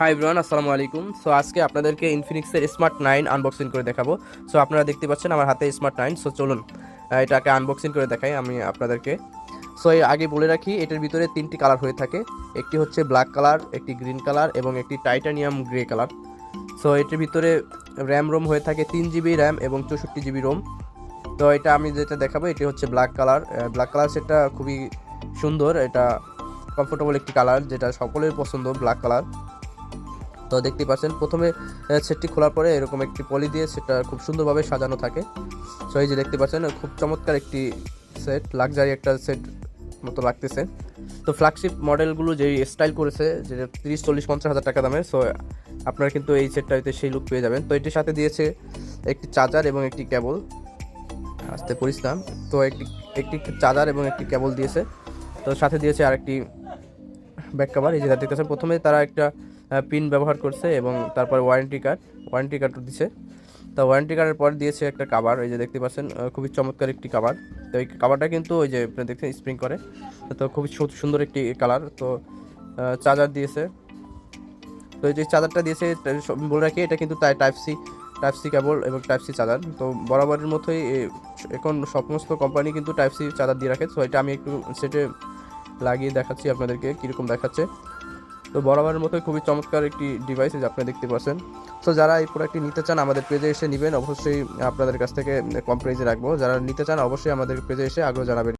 Hi everyone, আসসালামু আলাইকুম। So আজকে আপনাদেরকে ইনফিনিক্সের স্মার্ট 9 আনবক্সিং করে দেখাবো। সো আপনারা দেখতে পাচ্ছেন আমার হাতে স্মার্ট 9। সো চলুন এটাকে আনবক্সিং করে দেখাই আমি আপনাদেরকে। সো এর আগে বলে রাখি, এটার ভিতরে তিনটি কালার হয়ে থাকে। একটি হচ্ছে ব্ল্যাক কালার, একটি গ্রিন কালার এবং একটি টাইটানিয়াম গ্রে কালার। সো এটার ভিতরে রোম হয়ে থাকে 3 জিবি র্যাম এবং 64 জিবি রোম। তো এটা আমি যেটা দেখাবো এটি হচ্ছে ব্ল্যাক কালার। ব্ল্যাক কালার সেটটা খুবই সুন্দর, এটা কমফোর্টেবল একটি কালার যেটা সকলের পছন্দ, ব্ল্যাক কালার। তো দেখতে পাচ্ছেন প্রথমে সেটটি খোলার পরে এরকম একটি পলি দিয়ে সেটা খুব সুন্দরভাবে সাজানো থাকে। সো এই যে দেখতে পাচ্ছেন খুব চমৎকার একটি সেট, লাক্সারি একটা সেট মতো লাগতেছে। তো ফ্ল্যাগশিপ মডেলগুলো যেই স্টাইল করেছে, যেটা 30, 40, 50 হাজার টাকা দামের, সো আপনারা কিন্তু এই সেটটা হইতে সেই লুক পেয়ে যাবেন। তো এটির সাথে দিয়েছে একটি চার্জার এবং একটি কেবল। আসতে পড়িস না। তো একটি একটি চার্জার এবং একটি কেবল দিয়েছে। তো সাথে দিয়েছে আরেকটি ব্যাক কভার। এই যে দেখতে পাচ্ছেন প্রথমে তারা একটা পিন ব্যবহার করছে এবং তারপর ওয়ারেন্টি কার্ড দিছে। তো ওয়ারেন্টি কার্ডের পর দিয়েছে একটা কাভার। এই যে দেখতে পাচ্ছেন খুবই চমৎকার একটি কাভার। তো এই কাভারটা কিন্তু ওই যে আপনি দেখছেন স্প্রিং করে, তো খুবই সুন্দর একটি কালার। তো চার্জার দিয়েছে। তো এই যে চার্জারটা দিয়েছে বলে রাখি, এটা কিন্তু টাইপ সি কেবল এবং টাইপ সি চার্জার। তো বরাবরের মতোই এখন সমস্ত কোম্পানি কিন্তু টাইপ সি চার্জার দিয়ে রাখে। তো এটা আমি একটু সেটে লাগিয়ে দেখাচ্ছি আপনাদেরকে কীরকম দেখাচ্ছে। তো বরাবরের মতোই খুবই চমৎকার একটি ডিভাইস যে আপনি দেখতে পাচ্ছেন। তো যারা এই প্রোডাক্টটি নিতে চান আমাদের পেজে এসে নেবেন, অবশ্যই আপনাদের কাছ থেকে কম প্রাইসে রাখবো। যারা নিতে চান অবশ্যই আমাদের পেজে এসে আগ্রহ জানাবেন।